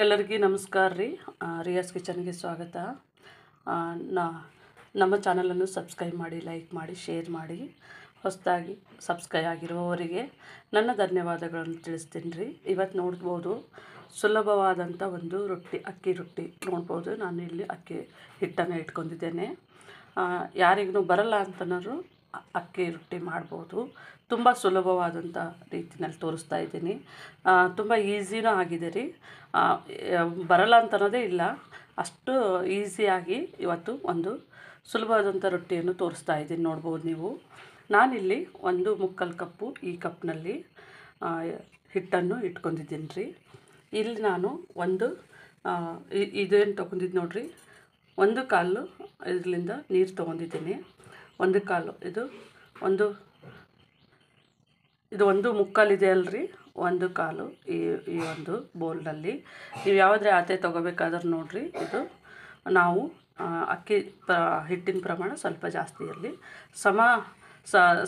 ಎಲ್ಲರಿಗೂ ನಮಸ್ಕಾರ ರೀ. ರಿಯಾಸ್ ಕಿಚನ್ಗೆ ಸ್ವಾಗತ. ನಮ್ಮ ಚಾನಲನ್ನು ಸಬ್ಸ್ಕ್ರೈಬ್ ಮಾಡಿ, ಲೈಕ್ ಮಾಡಿ, ಶೇರ್ ಮಾಡಿ. ಹೊಸದಾಗಿ ಸಬ್ಸ್ಕ್ರೈಬ್ ಆಗಿರುವವರಿಗೆ ನನ್ನ ಧನ್ಯವಾದಗಳನ್ನು ತಿಳಿಸ್ತೀನಿ ರೀ. ಇವತ್ತು ನೋಡ್ಬೋದು ಸುಲಭವಾದಂಥ ಒಂದು ರೊಟ್ಟಿ, ಅಕ್ಕಿ ರೊಟ್ಟಿ ನೋಡ್ಬೋದು. ನಾನು ಇಲ್ಲಿ ಅಕ್ಕಿ ಹಿಟ್ಟನ್ನು ಇಟ್ಕೊಂಡಿದ್ದೇನೆ. ಯಾರಿಗೂ ಬರಲ್ಲ ಅಂತನೋರು ಅಕ್ಕಿ ರೊಟ್ಟಿ ಮಾಡ್ಬೋದು. ತುಂಬ ಸುಲಭವಾದಂಥ ರೀತಿಯಲ್ಲಿ ತೋರಿಸ್ತಾ ಇದ್ದೀನಿ. ತುಂಬ ಈಸಿನೂ ಆಗಿದೆ ರೀ. ಬರಲ್ಲ ಅಂತ ಅನ್ನೋದೇ ಇಲ್ಲ, ಅಷ್ಟು ಈಸಿಯಾಗಿ ಇವತ್ತು ಒಂದು ಸುಲಭವಾದಂಥ ರೊಟ್ಟಿಯನ್ನು ತೋರಿಸ್ತಾ ಇದ್ದೀನಿ. ನೋಡ್ಬೋದು ನೀವು. ನಾನಿಲ್ಲಿ 1/4 ಕಪ್ಪು ಈ ಕಪ್ನಲ್ಲಿ ಹಿಟ್ಟನ್ನು ಇಟ್ಕೊಂಡಿದ್ದೀನಿ ರೀ. ಇಲ್ಲಿ ನಾನು ಇದೇನು ತೊಗೊಂಡಿದ್ದು ನೋಡಿರಿ, 1/4 ಇದರಿಂದ ನೀರು ತೊಗೊಂಡಿದ್ದೀನಿ. 1/4 ಇದು 1/4 ಇದೆ ಅಲ್ರಿ, 1/4 ಈ ಒಂದು ಬೌಲ್ನಲ್ಲಿ ನೀವು ಯಾವುದೇ ಆತೆ ತೊಗೋಬೇಕಾದ್ರೆ ನೋಡಿರಿ. ಇದು ನಾವು ಅಕ್ಕಿ ಹಿಟ್ಟಿನ ಪ್ರಮಾಣ ಸ್ವಲ್ಪ ಜಾಸ್ತಿ ಇರಲಿ.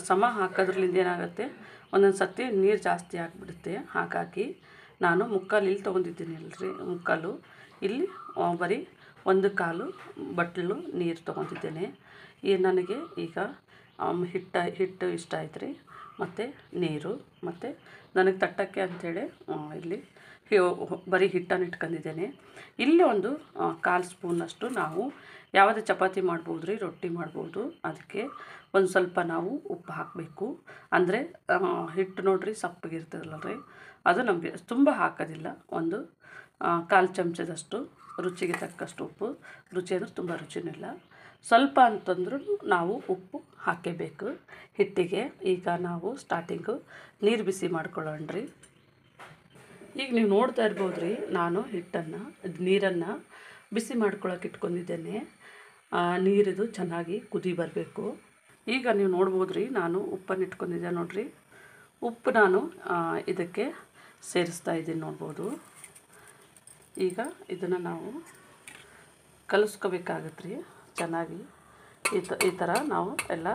ಸಮ ಹಾಕೋದ್ರಲ್ಲಿಂದ ಏನಾಗುತ್ತೆ, ಒಂದೊಂದು ಸರ್ತಿ ನೀರು ಜಾಸ್ತಿ ಆಗಿಬಿಡುತ್ತೆ. ಹಾಗಾಗಿ ನಾನು 1/4 ಇಲ್ಲಿ ತೊಗೊಂಡಿದ್ದೀನಿ ಅಲ್ರಿ, 1/4 ಇಲ್ಲಿ ಬರೀ 1/4 ಬಟ್ಲು ನೀರು ತೊಗೊಂಡಿದ್ದೇನೆ. ನನಗೆ ಈಗ ಹಿಟ್ಟು ಇಷ್ಟ ಆಯ್ತು ರೀ, ಮತ್ತು ನೀರು, ಮತ್ತು ನನಗೆ ತಟ್ಟಕ್ಕೆ ಅಂಥೇಳಿ ಇಲ್ಲಿ ಬರೀ ಹಿಟ್ಟನ್ನು ಇಟ್ಕೊಂಡಿದ್ದೇನೆ. ಇಲ್ಲಿ 1/4 ಸ್ಪೂನಷ್ಟು ನಾವು ಯಾವುದೇ ಚಪಾತಿ ಮಾಡ್ಬೋದು ರೀ, ರೊಟ್ಟಿ ಮಾಡ್ಬೋದು. ಅದಕ್ಕೆ ಒಂದು ಸ್ವಲ್ಪ ನಾವು ಉಪ್ಪು ಹಾಕಬೇಕು. ಅಂದರೆ ಹಿಟ್ಟು ನೋಡಿರಿ ಸಪ್ಪಗಿರ್ತದಲ್ಲ ರೀ, ಅದು ನಮಗೆ ತುಂಬ ಹಾಕೋದಿಲ್ಲ. 1/4 ಚಮಚದಷ್ಟು ರುಚಿಗೆ ತಕ್ಕಷ್ಟು ಉಪ್ಪು. ರುಚಿ ಅಂದರೆ ತುಂಬ ರುಚಿನೂ ಇಲ್ಲ, ಸ್ವಲ್ಪ ಅಂತಂದ್ರೂ ನಾವು ಉಪ್ಪು ಹಾಕಬೇಕು ಹಿಟ್ಟಿಗೆ. ಈಗ ನಾವು ಸ್ಟಾರ್ಟಿಂಗು ನೀರು ಬಿಸಿ ಮಾಡ್ಕೊಳ್ಳೋಣ್ರಿ. ಈಗ ನೀವು ನೋಡ್ತಾ ಇರ್ಬೋದು ರೀ, ನಾನು ನೀರನ್ನು ಬಿಸಿ ಮಾಡ್ಕೊಳ್ಳೋಕೆ ಇಟ್ಕೊಂಡಿದ್ದೇನೆ. ನೀರಿದು ಚೆನ್ನಾಗಿ ಕುದಿ ಬರಬೇಕು. ಈಗ ನೀವು ನೋಡ್ಬೋದು ರೀ, ನಾನು ಉಪ್ಪನ್ನು ಇಟ್ಕೊಂಡಿದ್ದೆ ನೋಡಿರಿ. ಉಪ್ಪು ನಾನು ಇದಕ್ಕೆ ಸೇರಿಸ್ತಾ ಇದ್ದೀನಿ ನೋಡ್ಬೋದು. ಈಗ ಇದನ್ನು ನಾವು ಕಲಿಸ್ಕೋಬೇಕಾಗತ್ತೆ ರೀ ಚೆನ್ನಾಗಿ. ಈ ಥರ ನಾವು ಎಲ್ಲ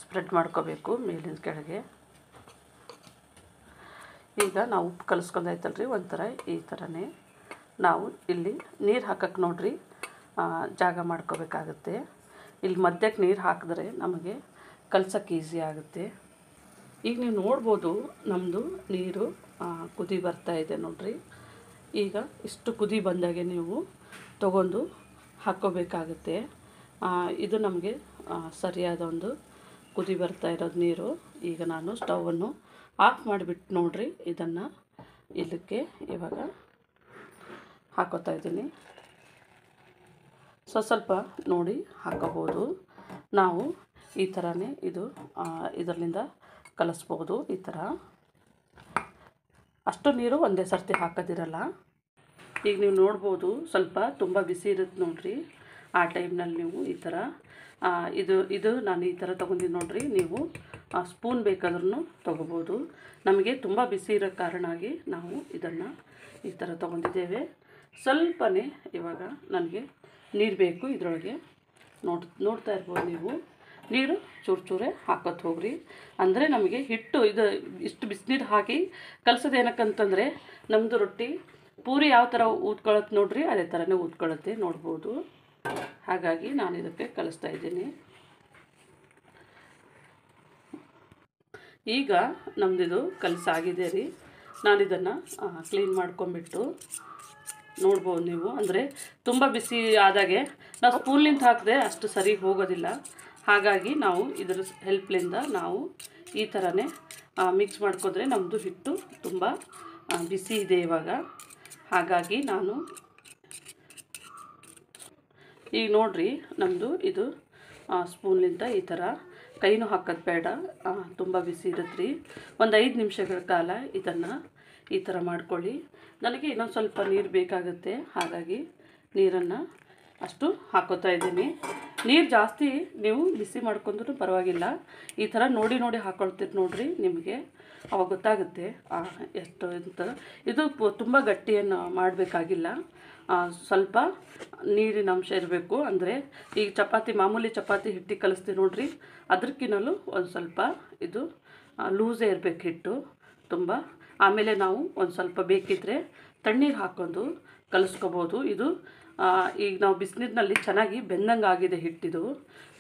ಸ್ಪ್ರೆಡ್ ಮಾಡ್ಕೋಬೇಕು ಮೇಲಿನ ಕೆಳಗೆ. ಈಗ ನಾವು ಉಪ್ಪು ಕಲಿಸ್ಕೊಂಡಾಯ್ತಲ್ರಿ, ಒಂಥರ ಈ ಥರನೇ ನಾವು ಇಲ್ಲಿ ನೀರು ಹಾಕಕ್ಕೆ ನೋಡಿರಿ ಜಾಗ ಮಾಡ್ಕೋಬೇಕಾಗತ್ತೆ. ಇಲ್ಲಿ ಮಧ್ಯಕ್ಕೆ ನೀರು ಹಾಕಿದ್ರೆ ನಮಗೆ ಕಲ್ಸೋಕ್ಕೆ ಈಸಿ ಆಗುತ್ತೆ. ಈಗ ನೀವು ನೋಡ್ಬೋದು ನಮ್ಮದು ನೀರು ಕುದಿ ಬರ್ತಾಯಿದೆ ನೋಡಿರಿ. ಈಗ ಇಷ್ಟು ಕುದಿ ಬಂದಾಗೆ ನೀವು ತಗೊಂಡು ಹಾಕ್ಕೋಬೇಕಾಗುತ್ತೆ. ಇದು ನಮಗೆ ಸರಿಯಾದ ಒಂದು ಕುದಿ ಬರ್ತಾ ಇರೋದು ನೀರು. ಈಗ ನಾನು ಸ್ಟವನ್ನು ಆಫ್ ಮಾಡಿಬಿಟ್ಟು ನೋಡಿರಿ, ಇದನ್ನು ಇವಾಗ ಹಾಕೋತಾ ಇದ್ದೀನಿ. ಸ್ವಲ್ಪ ನೋಡಿ ಹಾಕೋಬೋದು. ನಾವು ಈ ಥರನೇ ಇದರಿಂದ ಕಲಿಸ್ಬೋದು. ಈ ಥರ ಅಷ್ಟು ನೀರು ಒಂದೇ ಸರ್ತಿ ಹಾಕೋದಿರಲ್ಲ. ಈಗ ನೀವು ನೋಡ್ಬೋದು ಸ್ವಲ್ಪ ತುಂಬ ಬಿಸಿ ಇರುತ್ತೆ ನೋಡಿರಿ. ಆ ಟೈಮ್ನಲ್ಲಿ ನೀವು ಈ ಥರ ಇದು ನಾನು ಈ ಥರ ತೊಗೊಂಡಿದ್ದು ನೋಡಿರಿ. ನೀವು ಸ್ಪೂನ್ ಬೇಕಾದ್ರೂ ತೊಗೋಬೋದು. ನಮಗೆ ತುಂಬ ಬಿಸಿ ಇರೋ ಕಾರಣಾಗಿ ನಾವು ಇದನ್ನು ಈ ಥರ ತೊಗೊಂಡಿದ್ದೇವೆ. ಸ್ವಲ್ಪನೇ ಇವಾಗ ನನಗೆ ನೀರು ಬೇಕು ಇದರೊಳಗೆ. ನೋಡ್ತಾ ಇರ್ಬೋದು ನೀವು. ನೀರು ಚೂರೇ ಹಾಕೋತ ಹೋಗ್ರಿ. ಅಂದರೆ ನಮಗೆ ಹಿಟ್ಟು ಇಷ್ಟು ಬಿಸಿನೀರು ಹಾಕಿ ಕಲಸೋದು ಏನಕ್ಕಂತಂದರೆ ನಮ್ಮದು ರೊಟ್ಟಿ ಪೂರಿ ಯಾವ ಥರ ಊದ್ಕೊಳ್ಳುತ್ತೆ ನೋಡಿರಿ, ಅದೇ ಥರನೇ ಊದ್ಕೊಳ್ಳುತ್ತೆ ನೋಡ್ಬೋದು. ಹಾಗಾಗಿ ನಾನು ಇದಕ್ಕೆ ಕಲಿಸ್ತಾ ಇದ್ದೀನಿ. ಈಗ ನಮ್ಮದಿದು ಕಲಸಾಗಿದೆ ರೀ. ನಾನು ಇದನ್ನು ಕ್ಲೀನ್ ಮಾಡ್ಕೊಂಬಿಟ್ಟು ನೋಡ್ಬೋದು ನೀವು. ಅಂದರೆ ತುಂಬ ಬಿಸಿ ಆದಾಗೆ ನಾವು ಸ್ಪೂನ್ಲಿಂದ ಹಾಕಿದೆ ಅಷ್ಟು ಸರಿ ಹೋಗೋದಿಲ್ಲ. ಹಾಗಾಗಿ ನಾವು ಇದರ ಹೆಲ್ಪ್ಲಿಂದ ನಾವು ಈ ಥರನೇ ಮಿಕ್ಸ್ ಮಾಡ್ಕೊಂಡ್ರೆ ನಮ್ಮದು ಹಿಟ್ಟು ತುಂಬ ಬಿಸಿ ಇದೆ ಇವಾಗ. ಹಾಗಾಗಿ ನಾನು ಈಗ ನೋಡಿರಿ, ನಮ್ಮದು ಇದು ಸ್ಪೂನ್ಲಿಂದ ಈ ಥರ ಕೈನೂ ಹಾಕೋದು ಬೇಡ, ತುಂಬ ಬಿಸಿ ಇರುತ್ತೆ ರೀ. ಒಂದು 5 ನಿಮಿಷಗಳ ಕಾಲ ಇದನ್ನು ಈ ಥರ ಮಾಡ್ಕೊಳ್ಳಿ. ನನಗೆ ಇನ್ನೊಂದು ಸ್ವಲ್ಪ ನೀರು ಬೇಕಾಗುತ್ತೆ, ಹಾಗಾಗಿ ನೀರನ್ನು ಅಷ್ಟು ಹಾಕೋತಾ ಇದ್ದೀನಿ. ನೀರು ಜಾಸ್ತಿ ನೀವು ಬಿಸಿ ಮಾಡ್ಕೊಂಡ್ರೂ ಪರವಾಗಿಲ್ಲ. ಈ ಥರ ನೋಡಿ ಹಾಕ್ಕೊಳ್ತೀರಿ ನೋಡಿರಿ, ನಿಮಗೆ ಅವಾಗ ಗೊತ್ತಾಗುತ್ತೆ ಎಷ್ಟು ಅಂತ. ಇದು ತುಂಬ ಗಟ್ಟಿಯನ್ನು ಮಾಡಬೇಕಾಗಿಲ್ಲ, ಸ್ವಲ್ಪ ನೀರಿನ ಅಂಶ ಇರಬೇಕು. ಅಂದರೆ ಈಗ ಮಾಮೂಲಿ ಚಪಾತಿ ಹಿಟ್ಟಿಗೆ ಕಲಿಸ್ತೀವಿ ನೋಡಿರಿ, ಅದಕ್ಕಿಂತಲೂ ಒಂದು ಸ್ವಲ್ಪ ಇದು ಲೂಸೇ ಇರಬೇಕು ಹಿಟ್ಟು ತುಂಬ. ಆಮೇಲೆ ನಾವು ಒಂದು ಸ್ವಲ್ಪ ಬೇಕಿದ್ದರೆ ತಣ್ಣೀರು ಹಾಕ್ಕೊಂಡು ಕಲಿಸ್ಕೋಬೋದು. ಇದು ಈಗ ನಾವು ಬಿಸಿನೀರಿನಲ್ಲಿ ಚೆನ್ನಾಗಿ ಬೆಂದಂಗೆ ಆಗಿದೆ ಹಿಟ್ಟಿದು.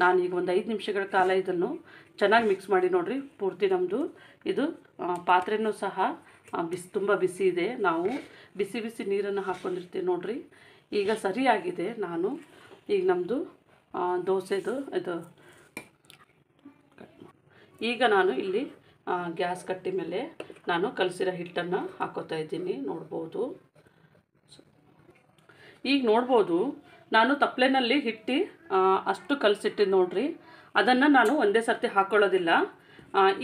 ನಾನೀಗ ಒಂದು 5 ನಿಮಿಷಗಳ ಕಾಲ ಇದನ್ನು ಚೆನ್ನಾಗಿ ಮಿಕ್ಸ್ ಮಾಡಿ ನೋಡಿರಿ. ಪೂರ್ತಿ ನಮ್ಮದು ಇದು ಪಾತ್ರೆನೂ ಸಹ ತುಂಬ ಬಿಸಿ ಇದೆ. ನಾವು ಬಿಸಿ ಬಿಸಿ ನೀರನ್ನು ಹಾಕ್ಕೊಂಡಿರ್ತೀವಿ ನೋಡಿರಿ. ಈಗ ಸರಿಯಾಗಿದೆ. ನಾನು ಈಗ ನಮ್ಮದು ದೋಸೆದು ಇದು ಈಗ ನಾನು ಇಲ್ಲಿ ಗ್ಯಾಸ್ ಕಟ್ಟಿ ಮೇಲೆ ನಾನು ಕಲಸಿರೋ ಹಿಟ್ಟನ್ನು ಹಾಕೋತಾ ಇದ್ದೀನಿ. ನೋಡ್ಬೋದು, ಈಗ ನೋಡ್ಬೋದು ನಾನು ತಪ್ಪಲೆನಲ್ಲಿ ಹಿಟ್ಟು ಅಷ್ಟು ಕಲಸಿಟ್ಟಿದ್ದು ನೋಡ್ರಿ. ಅದನ್ನು ನಾನು ಒಂದೇ ಸರ್ತಿ ಹಾಕ್ಕೊಳ್ಳೋದಿಲ್ಲ.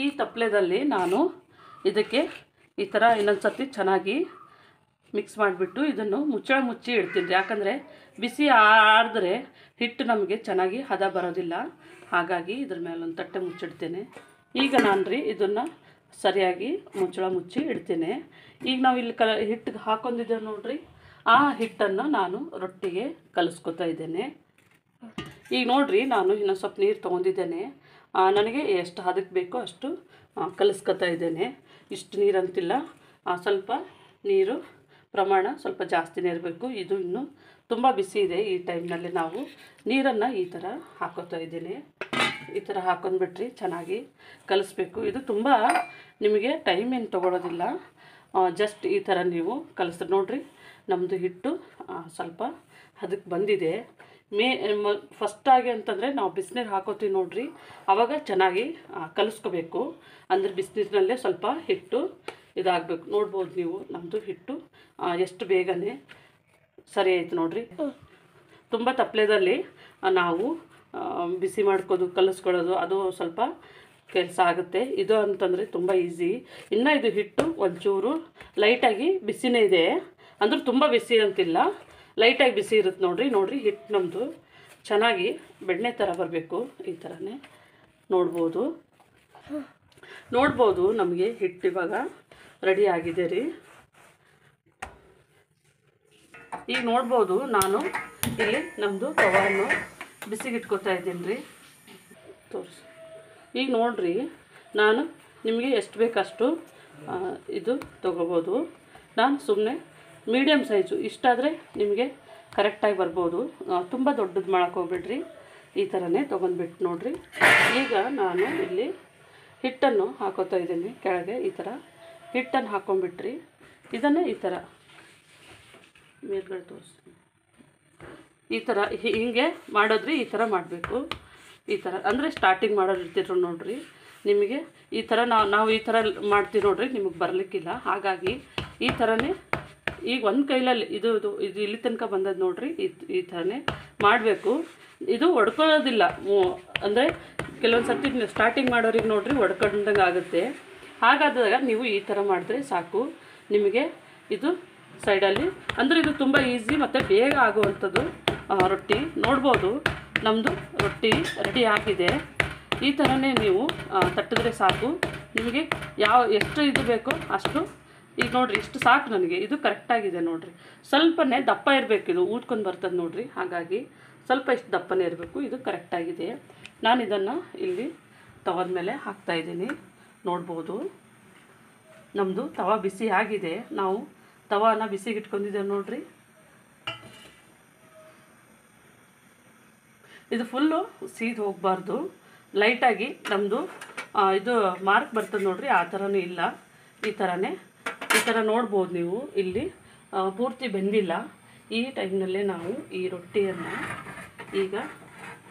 ಈ ತಪ್ಪಲೆದಲ್ಲಿ ನಾನು ಇದಕ್ಕೆ ಈ ಥರ ಇನ್ನೊಂದು ಸರ್ತಿ ಚೆನ್ನಾಗಿ ಮಿಕ್ಸ್ ಮಾಡಿಬಿಟ್ಟು ಇದನ್ನು ಮುಚ್ಚಿ ಇಡ್ತೀನಿ. ಯಾಕಂದರೆ ಬಿಸಿ ಆರಿದ್ರೆ ಹಿಟ್ಟು ನಮಗೆ ಚೆನ್ನಾಗಿ ಹದ ಬರೋದಿಲ್ಲ. ಹಾಗಾಗಿ ಇದ್ರ ಮೇಲೆ ಒಂದು ತಟ್ಟೆ ಮುಚ್ಚಿಡ್ತೇನೆ. ಈಗ ನಾನು ರೀ ಇದನ್ನು ಸರಿಯಾಗಿ ಮುಚ್ಚಿ ಇಡ್ತೇನೆ. ಈಗ ನಾವು ಇಲ್ಲಿ ಹಿಟ್ಟಿಗೆ ಹಾಕೊಂಡಿದ್ದೇವೆ ನೋಡಿರಿ. ಆ ಹಿಟ್ಟನ್ನು ನಾನು ರೊಟ್ಟಿಗೆ ಕಲಿಸ್ಕೊತಾ ಇದ್ದೇನೆ. ಈಗ ನೋಡಿರಿ, ನಾನು ಇನ್ನೊಂದು ಸ್ವಲ್ಪ ನೀರು ತೊಗೊಂಡಿದ್ದೇನೆ. ನನಗೆ ಎಷ್ಟು ಹದಕ್ಕೆ ಬೇಕೋ ಅಷ್ಟು ಕಲಿಸ್ಕೊತಾ ಇದ್ದೇನೆ. ಇಷ್ಟು ನೀರು ಅಂತಿಲ್ಲ, ಸ್ವಲ್ಪ ನೀರು ಪ್ರಮಾಣ ಸ್ವಲ್ಪ ಜಾಸ್ತಿನೇ ಇರಬೇಕು. ಇದು ಇನ್ನೂ ತುಂಬ ಬಿಸಿ ಇದೆ. ಈ ಟೈಮ್ನಲ್ಲಿ ನಾವು ನೀರನ್ನು ಈ ಥರ ಹಾಕೋತಾ ಇದ್ದೀನಿ. ಈ ಥರ ಹಾಕೊಂಡ್ಬಿಟ್ರಿ ಚೆನ್ನಾಗಿ ಕಲಿಸ್ಬೇಕು. ಇದು ತುಂಬ ನಿಮಗೆ ಟೈಮ್ ಏನು ತೊಗೊಳೋದಿಲ್ಲ. ಜಸ್ಟ್ ಈ ಥರ ನೀವು ಕಲಿಸ್ರಿ ನೋಡಿರಿ. ನಮ್ಮದು ಹಿಟ್ಟು ಸ್ವಲ್ಪ ಅದಕ್ಕೆ ಬಂದಿದೆ. ಫಸ್ಟಾಗಿ ಅಂತಂದರೆ ನಾವು ಬಿಸಿನೀರು ಹಾಕೋತೀವಿ ನೋಡಿರಿ, ಆವಾಗ ಚೆನ್ನಾಗಿ ಕಲಿಸ್ಕೋಬೇಕು. ಅಂದರೆ ಬಿಸಿನೀರಿನಲ್ಲೇ ಸ್ವಲ್ಪ ಹಿಟ್ಟು ಇದಾಗಬೇಕು. ನೋಡ್ಬೋದು ನೀವು ನಮ್ಮದು ಹಿಟ್ಟು ಎಷ್ಟು ಬೇಗನೆ ಸರಿ ಆಯಿತು ನೋಡಿರಿ. ತುಂಬ ತಪ್ಪಲೆದಲ್ಲಿ ನಾವು ಬಿಸಿ ಮಾಡ್ಕೋದು ಕಲಿಸ್ಕೊಳ್ಳೋದು ಅದು ಸ್ವಲ್ಪ ಕೆಲಸ ಆಗುತ್ತೆ. ಇದು ಅಂತಂದರೆ ತುಂಬ ಈಸಿ. ಇನ್ನು ಇದು ಹಿಟ್ಟು ಒಂಚೂರು ಲೈಟಾಗಿ ಬಿಸಿನೇ ಇದೆ. ಅಂದ್ರೆ ತುಂಬ ಬಿಸಿ ಅಂತಿಲ್ಲ, ಲೈಟಾಗಿ ಬಿಸಿ ಇರುತ್ತೆ ನೋಡಿರಿ. ಹಿಟ್ಟು ನಮ್ಮದು ಚೆನ್ನಾಗಿ ಬೆಣ್ಣೆ ಥರ ಬರಬೇಕು. ಈ ಥರನೇ ನೋಡ್ಬೋದು ನಮಗೆ ಹಿಟ್ಟು ಇವಾಗ ರೆಡಿ ಆಗಿದೆ ರೀ. ಈಗ ನೋಡ್ಬೋದು ನಾನು ಇಲ್ಲಿ ನಮ್ಮದು ತವನ್ನು ಬಿಸಿಗೆ ಇಟ್ಕೊತಾ ಇದ್ದೀನಿ ರೀ. ತೋರಿಸಿ. ಈಗ ನೋಡಿರಿ, ನಾನು ನಿಮಗೆ ಎಷ್ಟು ಬೇಕಷ್ಟು ಇದು ತೊಗೋಬೋದು. ನಾನು ಸುಮ್ಮನೆ ಮೀಡಿಯಮ್ ಸೈಜು ಇಷ್ಟಾದರೆ ನಿಮಗೆ ಕರೆಕ್ಟಾಗಿ ಬರ್ಬೋದು. ತುಂಬ ದೊಡ್ಡದು ಮಾಡೋಕ್ಕೆ ಹೋಗ್ಬೇಡ್ರಿ. ಈ ಥರನೇ ತೊಗೊಂಡ್ಬಿಟ್ಟು ನೋಡಿರಿ. ಈಗ ನಾನು ಇಲ್ಲಿ ಹಿಟ್ಟನ್ನು ಹಾಕೋತಾ ಇದ್ದೀನಿ ಕೆಳಗೆ. ಈ ಥರ ಹಿಟ್ಟನ್ನು ಹಾಕ್ಕೊಂಬಿಟ್ರಿ. ಇದನ್ನು ಈ ಥರ ಮೇಲ್ಗಡೆ ತೋರಿಸ್ತೀನಿ. ಈ ಥರ ಹೀಗೆ ಮಾಡೋದ್ರಿ. ಈ ಥರ ಮಾಡಬೇಕು. ಈ ಥರ ಅಂದರೆ ಸ್ಟಾರ್ಟಿಂಗ್ ಮಾಡೋರು ಇರ್ತಿದ್ರು ನೋಡಿರಿ. ನಿಮಗೆ ಈ ಥರ ನಾವು ಈ ಥರ ಮಾಡ್ತೀವಿ ನೋಡಿರಿ, ನಿಮಗೆ ಬರಲಿಕ್ಕಿಲ್ಲ. ಹಾಗಾಗಿ ಈ ಥರನೇ ಈಗ ಒಂದು ಕೈಲಲ್ಲಿ ಇದು ಇಲ್ಲಿ ತನಕ ಬಂದದ್ದು ನೋಡಿರಿ. ಈ ಥರನೇ ಮಾಡಬೇಕು. ಇದು ಒಡ್ಕೊಳ್ಳೋದಿಲ್ಲ. ಅಂದರೆ ಕೆಲವೊಂದು ಸರ್ತಿ ಸ್ಟಾರ್ಟಿಂಗ್ ಮಾಡೋರಿಗೆ ನೋಡಿರಿ ಒಡ್ಕೊಂಡಂಗೆ ಆಗುತ್ತೆ. ಹಾಗಾದಾಗ ನೀವು ಈ ಥರ ಮಾಡಿದ್ರೆ ಸಾಕು. ನಿಮಗೆ ಇದು ಸೈಡಲ್ಲಿ ಅಂದರೆ ಇದು ತುಂಬ ಈಸಿ ಮತ್ತು ಬೇಗ ಆಗುವಂಥದ್ದು ರೊಟ್ಟಿ. ನೋಡ್ಬೋದು ನಮ್ಮದು ರೊಟ್ಟಿ ರೆಡಿ ಆಗಿದೆ. ಈ ಥರನೇ ನೀವು ತಟ್ಟಿದ್ರೆ ಸಾಕು. ನಿಮಗೆ ಎಷ್ಟು ಇದು ಬೇಕೋ ಅಷ್ಟು. ಈಗ ನೋಡಿರಿ, ಇಷ್ಟು ಸಾಕು ನನಗೆ. ಇದು ಕರೆಕ್ಟಾಗಿದೆ ನೋಡಿರಿ. ಸ್ವಲ್ಪನೇ ದಪ್ಪ ಇರಬೇಕು. ಇದು ಊದ್ಕೊಂಡು ಬರ್ತದೆ ನೋಡಿರಿ. ಹಾಗಾಗಿ ಸ್ವಲ್ಪ ಇಷ್ಟು ದಪ್ಪನೇ ಇರಬೇಕು. ಇದು ಕರೆಕ್ಟಾಗಿದೆ. ನಾನು ಇದನ್ನು ಇಲ್ಲಿ ತವದ ಮೇಲೆ ಹಾಕ್ತಾಯಿದ್ದೀನಿ. ನೋಡ್ಬೋದು ನಮ್ಮದು ತವ ಬಿಸಿ ಆಗಿದೆ. ನಾವು ತವಾನ ಬಿಸಿಗೆ ಇಟ್ಕೊಂಡಿದ್ದೇವೆ ನೋಡಿರಿ. ಇದು ಫುಲ್ಲು ಸೀದ್ ಹೋಗಬಾರ್ದು. ಲೈಟಾಗಿ ನಮ್ಮದು ಇದು ಮಾರ್ಕ್ ಬರ್ತದೆ ನೋಡಿರಿ. ಆ ಥರನೂ ಇಲ್ಲ. ಈ ಥರ ನೋಡ್ಬೋದು ನೀವು. ಇಲ್ಲಿ ಪೂರ್ತಿ ಬೆಂದಿಲ್ಲ. ಈ ಟೈಮ್ನಲ್ಲೇ ನಾವು ಈ ರೊಟ್ಟಿಯನ್ನು ಈಗ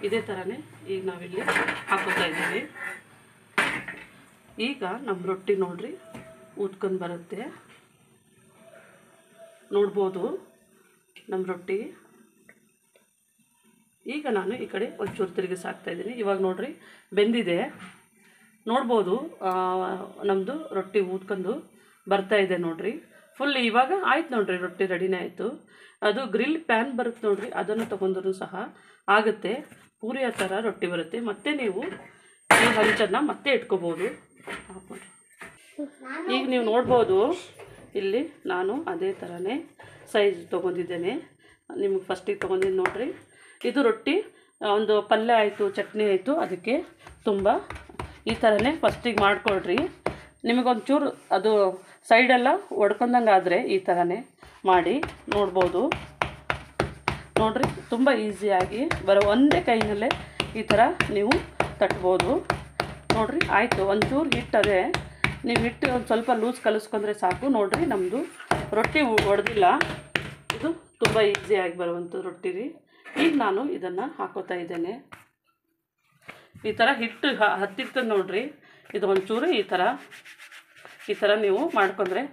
ಇದೇ ಥರನೇ ಈಗ ನಾವಿಲ್ಲಿ ಹಾಕೋತಾ ಇದ್ದೀವಿ. ಈಗ ನಮ್ಮ ರೊಟ್ಟಿ ನೋಡಿರಿ ಊದ್ಕೊಂಡು ಬರುತ್ತೆ. ನೋಡ್ಬೋದು ನಮ್ಮ ರೊಟ್ಟಿ. ಈಗ ನಾನು ಈ ಕಡೆ ಒಂಚೂರು ತಿರುಗಿಸಿ ಹಾಕ್ತಾಯಿದ್ದೀನಿ. ಇವಾಗ ನೋಡಿರಿ ಬೆಂದಿದೆ. ನೋಡ್ಬೋದು ನಮ್ಮದು ರೊಟ್ಟಿ ಊದ್ಕೊಂಡು ಬರ್ತಾಯಿದೆ ನೋಡಿರಿ. ಫುಲ್ ಇವಾಗ ಆಯ್ತು ನೋಡಿರಿ. ರೊಟ್ಟಿ ರೆಡಿನೇ ಆಯಿತು. ಅದು ಗ್ರಿಲ್ ಪ್ಯಾನ್ ಬರುತ್ತೆ ನೋಡಿರಿ, ಅದನ್ನು ತೊಗೊಂಡ್ರೂ ಸಹ ಆಗುತ್ತೆ. ಪೂರಿಯ ಥರ ರೊಟ್ಟಿ ಬರುತ್ತೆ. ಮತ್ತು ನೀವು ಈ ಹಂಚನ್ನು ಮತ್ತೆ ಇಟ್ಕೋಬೋದು. ಈಗ ನೀವು ನೋಡ್ಬೋದು ಇಲ್ಲಿ ನಾನು ಅದೇ ಥರನೇ ಸೈಜ್ ತೊಗೊಂಡಿದ್ದೇನೆ. ನಿಮಗೆ ಫಸ್ಟಿಗೆ ತೊಗೊಂಡಿದ್ದು ನೋಡಿರಿ. ಇದು ರೊಟ್ಟಿ ಒಂದು ಪಲ್ಯ ಆಯಿತು, ಚಟ್ನಿ ಆಯಿತು. ಅದಕ್ಕೆ ತುಂಬ ಈ ಥರನೇ ಫಸ್ಟಿಗೆ ಮಾಡಿಕೊಡ್ರಿ. ನಿಮಗೊಂಚೂರು ಅದು ಸೈಡೆಲ್ಲ ಒಡ್ಕೊಂಡಂಗೆ ಆದರೆ ಈ ಥರನೇ ಮಾಡಿ ನೋಡ್ಬೋದು. ನೋಡಿರಿ, ತುಂಬ ಈಸಿಯಾಗಿ ಬರೋ ಒಂದೇ ಕೈನಲ್ಲೇ ಈ ಥರ ನೀವು ತಟ್ಬೋದು. ನೋಡಿರಿ, ಆಯಿತು. ಒಂಚೂರು ಹಿಟ್ಟದೆ ನೀವು ಹಿಟ್ಟು ಒಂದು ಸ್ವಲ್ಪ ಲೂಸ್ ಕಲಿಸ್ಕೊಂಡ್ರೆ ಸಾಕು. ನೋಡಿರಿ, ನಮ್ಮದು ರೊಟ್ಟಿ ಒಡೆದಿಲ್ಲ. ಇದು ತುಂಬ ಈಸಿಯಾಗಿ ಬರುವಂಥ ರೊಟ್ಟಿ ರೀ. ಈಗ ನಾನು ಇದನ್ನು ಹಾಕೋತಾ ಇದ್ದೇನೆ. ಈ ಥರ ಹಿಟ್ಟು ಹತ್ತಿರ್ತದೆ ನೋಡಿರಿ. ಇದು ಒಂಚೂರು ಈ ಥರ ನೀವು ಮಾಡ್ಕೊಂಡ್ರೆ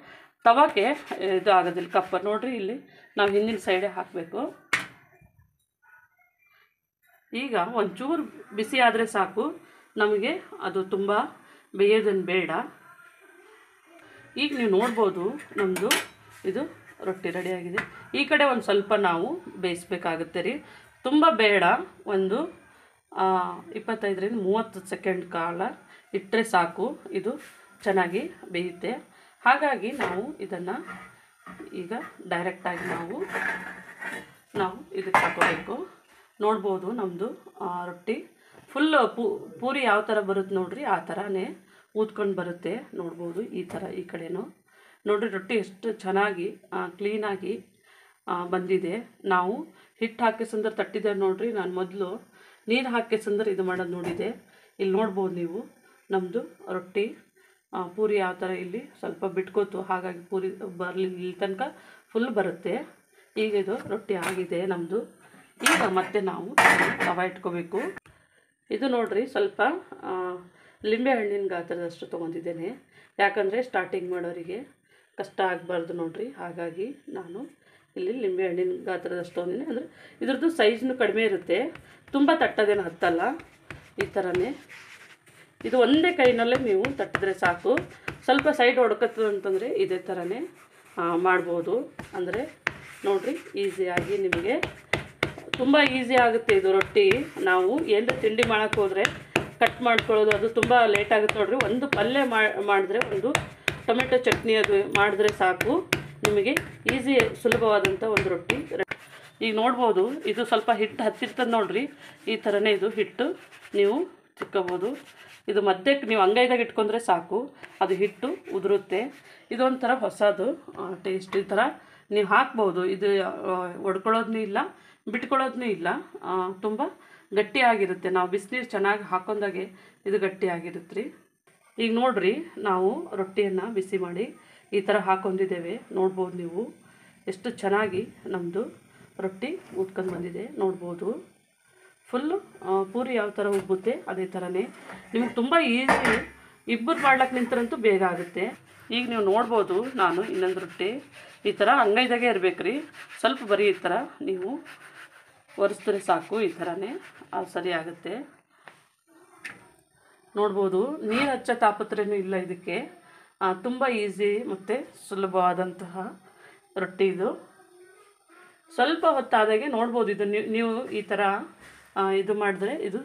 ತವಕ್ಕೆ ಇದು ಆಗೋದಿಲ್ಲ, ಕಪ್ಪ. ನೋಡಿರಿ, ಇಲ್ಲಿ ನಾವು ಹಿಂದಿನ ಸೈಡೇ ಹಾಕಬೇಕು. ಈಗ ಒಂಚೂರು ಬಿಸಿ ಆದರೆ ಸಾಕು ನಮಗೆ, ಅದು ತುಂಬ ಬೇಯೋದನ್ನು ಬೇಡ. ಈಗ ನೀವು ನೋಡ್ಬೋದು ನಮ್ಮದು ಇದು ರೊಟ್ಟಿ ರೆಡಿಯಾಗಿದೆ. ಈ ಕಡೆ ಒಂದು ಸ್ವಲ್ಪ ನಾವು ಬೇಯಿಸ್ಬೇಕಾಗುತ್ತೆ ರೀ. ತುಂಬ ಬೇಡ, ಒಂದು 25-30 ಸೆಕೆಂಡ್ ಕಾಲ ಇಟ್ಟರೆ ಸಾಕು, ಇದು ಚೆನ್ನಾಗಿ ಬೇಯುತ್ತೆ. ಹಾಗಾಗಿ ನಾವು ಇದನ್ನು ಈಗ ಡೈರೆಕ್ಟಾಗಿ ನಾವು ಇದಕ್ಕೆ ಹಾಕೋಬೇಕು. ನೋಡ್ಬೋದು ನಮ್ಮದು ರೊಟ್ಟಿ ಫುಲ್ ಪೂರಿ ಯಾವ ಥರ ಬರುತ್ತೆ ನೋಡಿರಿ, ಆ ಥರನೇ ಊದ್ಕೊಂಡು ಬರುತ್ತೆ. ನೋಡ್ಬೋದು ಈ ಥರ. ಈ ಕಡೆನೂ ನೋಡಿರಿ, ರೊಟ್ಟಿ ಎಷ್ಟು ಚೆನ್ನಾಗಿ ಕ್ಲೀನಾಗಿ ಬಂದಿದೆ. ನಾವು ಹಿಟ್ಟು ಹಾಕಿ ಸಂದ್ರೆ ತಟ್ಟಿದೆ ನೋಡಿರಿ. ನಾನು ಮೊದಲು ನೀರು ಹಾಕಿ ಸಂದ್ರೆ ಇದು ಮಾಡೋದು ನೋಡಿದೆ. ಇಲ್ಲಿ ನೋಡ್ಬೋದು ನೀವು ನಮ್ಮದು ರೊಟ್ಟಿ ಪೂರಿ ಯಾವ ಥರ ಇಲ್ಲಿ ಸ್ವಲ್ಪ ಬಿಟ್ಕೋತು, ಹಾಗಾಗಿ ಪೂರಿ ಇಲ್ಲಿ ತನಕ ಫುಲ್ ಬರುತ್ತೆ. ಈಗ ಇದು ರೊಟ್ಟಿ ಆಗಿದೆ ನಮ್ಮದು. ಈಗ ಮತ್ತೆ ನಾವು ತವ ಇಟ್ಕೋಬೇಕು. ಇದು ನೋಡಿರಿ, ಸ್ವಲ್ಪ ಲಿಂಬೆ ಹಣ್ಣಿನ ಗಾತ್ರದಷ್ಟು ತೊಗೊಂಡಿದ್ದೇನೆ. ಯಾಕಂದರೆ ಸ್ಟಾರ್ಟಿಂಗ್ ಮಾಡೋರಿಗೆ ಕಷ್ಟ ಆಗಬಾರ್ದು ನೋಡಿರಿ, ಹಾಗಾಗಿ ನಾನು ಇಲ್ಲಿ ಲಿಂಬೆ ಹಣ್ಣಿನ ಗಾತ್ರದಷ್ಟು ತೊಗೊಂಡಿನಿ. ಅಂದರೆ ಇದ್ರದ್ದು ಸೈಜ್ನು ಕಡಿಮೆ ಇರುತ್ತೆ, ತುಂಬ ತಟ್ಟೋದೇನು ಹತ್ತಲ್ಲ. ಈ ಥರನೇ ಇದು ಒಂದೇ ಕೈನಲ್ಲೇ ನೀವು ತಟ್ಟಿದ್ರೆ ಸಾಕು. ಸ್ವಲ್ಪ ಸೈಡ್ ಹೊಡ್ಕತ್ತು ಅಂತಂದರೆ ಇದೇ ಥರನೇ ಮಾಡ್ಬೋದು. ಅಂದರೆ ನೋಡಿರಿ, ಈಸಿಯಾಗಿ ನಿಮಗೆ ತುಂಬ ಈಸಿ ಆಗುತ್ತೆ ಇದು ರೊಟ್ಟಿ. ನಾವು ಏನರ ತಿಂಡಿ ಮಾಡೋಕ್ಕೆ ಹೋದರೆ ಕಟ್ ಮಾಡ್ಕೊಳ್ಳೋದು ಅದು ತುಂಬ ಲೇಟ್ ಆಗುತ್ತೆ ನೋಡಿರಿ. ಒಂದು ಪಲ್ಯ ಮಾಡಿದ್ರೆ, ಒಂದು ಟೊಮೆಟೊ ಚಟ್ನಿ ಅದು ಮಾಡಿದ್ರೆ ಸಾಕು, ನಿಮಗೆ ಈಸಿ ಸುಲಭವಾದಂಥ ಒಂದು ರೊಟ್ಟಿ. ಈಗ ನೋಡ್ಬೋದು, ಇದು ಸ್ವಲ್ಪ ಹಿಟ್ಟು ಹತ್ತಿರ್ತದೆ ನೋಡಿರಿ. ಈ ಥರನೇ ಇದು ಹಿಟ್ಟು ನೀವು ತಿಕ್ಕೋಬೋದು. ಇದು ಮಧ್ಯಕ್ಕೆ ನೀವು ಅಂಗೈದಾಗ ಇಟ್ಕೊಂಡ್ರೆ ಸಾಕು, ಅದು ಹಿಟ್ಟು ಉದುರುತ್ತೆ. ಇದೊಂಥರ ಹೊಸದು ಟೇಸ್ಟ್. ಈ ಥರ ನೀವು ಹಾಕ್ಬೋದು. ಇದು ಒಡ್ಕೊಳ್ಳೋದನ್ನೂ ಇಲ್ಲ, ಬಿಟ್ಕೊಳ್ಳೋದನ್ನೂ ಇಲ್ಲ, ತುಂಬ ಗಟ್ಟಿಯಾಗಿರುತ್ತೆ. ನಾವು ಬಿಸಿನೀರು ಚೆನ್ನಾಗಿ ಹಾಕೊಂಡಾಗೆ ಇದು ಗಟ್ಟಿಯಾಗಿರುತ್ತೆ ರೀ. ಈಗ ನೋಡಿರಿ, ನಾವು ರೊಟ್ಟಿಯನ್ನು ಬಿಸಿ ಮಾಡಿ ಈ ಥರ ಹಾಕೊಂಡಿದ್ದೇವೆ. ನೋಡ್ಬೋದು ನೀವು ಎಷ್ಟು ಚೆನ್ನಾಗಿ ನಮ್ಮದು ರೊಟ್ಟಿ ಉಟ್ಕೊಂಡು ಬಂದಿದೆ. ನೋಡ್ಬೋದು ಫುಲ್ಲು ಪೂರಿ ಯಾವ ಥರ ಉಬ್ಬುತ್ತೆ ಅದೇ ಥರನೇ. ನಿಮಗೆ ತುಂಬ ಈಸಿ, ಇಬ್ಬರು ಮಾಡ್ಲಿಕ್ಕೆ ನಿಂತರಂತೂ ಬೇಗ ಆಗುತ್ತೆ. ಈಗ ನೀವು ನೋಡ್ಬೋದು, ನಾನು ಇನ್ನೊಂದು ರೊಟ್ಟಿ ಈ ಥರ ಅಂಗೈದಾಗೆ ಇರಬೇಕು ರೀ. ಸ್ವಲ್ಪ ಬರೀ ಈ ಥರ ನೀವು ಒರೆಸಿದ್ರೆ ಸಾಕು, ಈ ಥರನೇ ಸರಿ ಆಗುತ್ತೆ. ನೋಡ್ಬೋದು, ನೀರು ಹಚ್ಚೋ ತಾಪತ್ರೆಯೂ ಇಲ್ಲ ಇದಕ್ಕೆ. ತುಂಬ ಈಸಿ ಮತ್ತು ಸುಲಭವಾದಂತಹ ರೊಟ್ಟಿ ಇದು. ಸ್ವಲ್ಪ ಹೊತ್ತಾದಾಗೆ ನೋಡ್ಬೋದು, ಇದು ನೀವು ಈ ಥರ ಇದು ಮಾಡಿದ್ರೆ ಇದು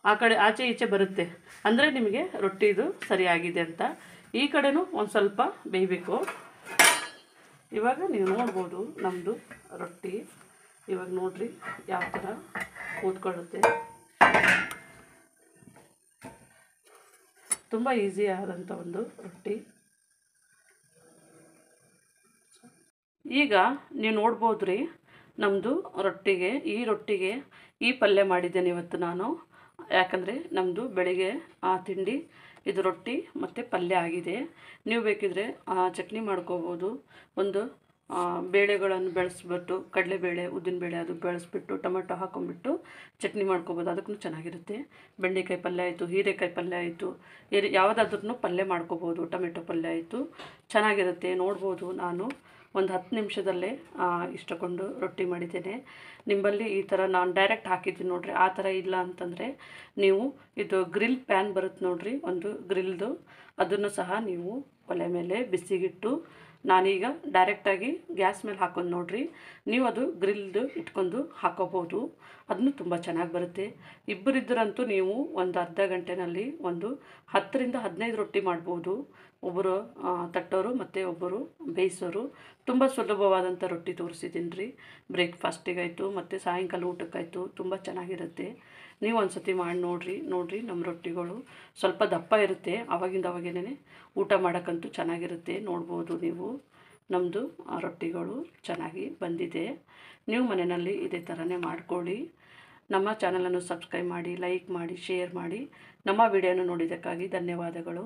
ಆ ಕಡೆ ಆಚೆ ಈಚೆ ಬರುತ್ತೆ, ಅಂದರೆ ನಿಮಗೆ ರೊಟ್ಟಿ ಇದು ಸರಿಯಾಗಿದೆ ಅಂತ. ಈ ಕಡೆನೂ ಒಂದು ಸ್ವಲ್ಪ ಬೇಯಬೇಕು. ಇವಾಗ ನೀವು ನೋಡ್ಬೋದು ನಮ್ಮದು ರೊಟ್ಟಿ. ಇವಾಗ ನೋಡಿರಿ ಯಾವ ಥರ ಕೂತ್ಕೊಳ್ಳುತ್ತೆ. ತುಂಬ ಈಸಿ ಆದಂಥ ಒಂದು ರೊಟ್ಟಿ. ಈಗ ನೀವು ನೋಡ್ಬೋದು ರೀ, ನಮ್ಮದು ರೊಟ್ಟಿಗೆ ಈ ಪಲ್ಯ ಮಾಡಿದ್ದೇನೆ ಇವತ್ತು ನಾನು. ಯಾಕಂದರೆ ನಮ್ಮದು ಬೆಳಿಗ್ಗೆ ತಿಂಡಿ ಇದು ರೊಟ್ಟಿ ಮತ್ತು ಪಲ್ಯ ಆಗಿದೆ. ನೀವು ಬೇಕಿದ್ರೆ ಚಟ್ನಿ ಮಾಡ್ಕೋಬೋದು. ಒಂದು ಬೇಳೆಗಳನ್ನು ಬೆಳೆಸ್ಬಿಟ್ಟು, ಕಡಲೆಬೇಳೆ ಉದ್ದಿನಬೇಳೆ ಅದು ಬೆಳೆಸ್ಬಿಟ್ಟು ಟೊಮೆಟೊ ಹಾಕೊಂಡ್ಬಿಟ್ಟು ಚಟ್ನಿ ಮಾಡ್ಕೋಬೋದು, ಅದಕ್ಕೂ ಚೆನ್ನಾಗಿರುತ್ತೆ. ಬೆಂಡೆಕಾಯಿ ಪಲ್ಯ ಆಯಿತು, ಹೀರೆಕಾಯಿ ಪಲ್ಯ ಆಯಿತು, ಯಾವುದಾದ್ರೂ ಪಲ್ಯ ಮಾಡ್ಕೋಬೋದು. ಟೊಮೆಟೊ ಪಲ್ಯ ಆಯಿತು, ಚೆನ್ನಾಗಿರುತ್ತೆ. ನೋಡ್ಬೋದು, ನಾನು ಒಂದು 10 ನಿಮಿಷದಲ್ಲೇ ಇಷ್ಟಕೊಂಡು ರೊಟ್ಟಿ ಮಾಡಿದ್ದೇನೆ. ನಿಮ್ಮಲ್ಲಿ ಈ ಥರ ನಾನು ಡೈರೆಕ್ಟ್ ಹಾಕಿದ್ದೀನಿ ನೋಡಿರಿ, ಆ ಥರ ಇಲ್ಲ ಅಂತಂದರೆ ನೀವು ಇದು ಗ್ರಿಲ್ ಪ್ಯಾನ್ ಬರುತ್ತೆ ನೋಡಿರಿ, ಒಂದು ಗ್ರಿಲ್ದು, ಅದನ್ನು ಸಹ ನೀವು ಒಲೆ ಮೇಲೆ ಬಿಸಿಗಿಟ್ಟು, ನಾನೀಗ ಡೈರೆಕ್ಟಾಗಿ ಗ್ಯಾಸ್ ಮೇಲೆ ಹಾಕೊಂಡು ನೋಡಿರಿ, ನೀವು ಅದು ಗ್ರಿಲ್ದು ಇಟ್ಕೊಂಡು ಹಾಕೋಬೋದು. ಅದನ್ನು ತುಂಬ ಚೆನ್ನಾಗಿ ಬರುತ್ತೆ. ಇಬ್ಬರಿದ್ದರಂತೂ ನೀವು ಒಂದು ಅರ್ಧ ಗಂಟೆಯಲ್ಲಿ ಒಂದು 10ರಿಂದ 15 ರೊಟ್ಟಿ ಮಾಡ್ಬೋದು. ಒಬ್ಬರು ತಟ್ಟೋರು ಮತ್ತು ಒಬ್ಬರು ಬೇಯಿಸೋರು. ತುಂಬ ಸುಲಭವಾದಂಥ ರೊಟ್ಟಿ ತೋರಿಸಿದ್ದೀನಿ ರೀ. ಬ್ರೇಕ್ಫಾಸ್ಟಿಗಾಯಿತು ಮತ್ತು ಸಾಯಂಕಾಲ ಊಟಕ್ಕಾಯಿತು, ತುಂಬ ಚೆನ್ನಾಗಿರುತ್ತೆ. ನೀವು ಒಂದು ಸತಿ ಮಾಡಿ ನೋಡಿರಿ. ನಮ್ಮ ರೊಟ್ಟಿಗಳು ಸ್ವಲ್ಪ ದಪ್ಪ ಇರುತ್ತೆ, ಅವಾಗಿಂದವಾಗೇನೆ ಊಟ ಮಾಡೋಕ್ಕಂತೂ ಚೆನ್ನಾಗಿರುತ್ತೆ. ನೋಡ್ಬೋದು ನೀವು ನಮ್ಮದು ರೊಟ್ಟಿಗಳು ಚೆನ್ನಾಗಿ ಬಂದಿದೆ. ನೀವು ಮನೆಯಲ್ಲಿ ಇದೇ ಥರನೇ ಮಾಡಿಕೊಳ್ಳಿ. ನಮ್ಮ ಚಾನಲನ್ನು ಸಬ್ಸ್ಕ್ರೈಬ್ ಮಾಡಿ, ಲೈಕ್ ಮಾಡಿ, ಶೇರ್ ಮಾಡಿ. ನಮ್ಮ ವಿಡಿಯೋನ ನೋಡಿದ್ದಕ್ಕಾಗಿ ಧನ್ಯವಾದಗಳು.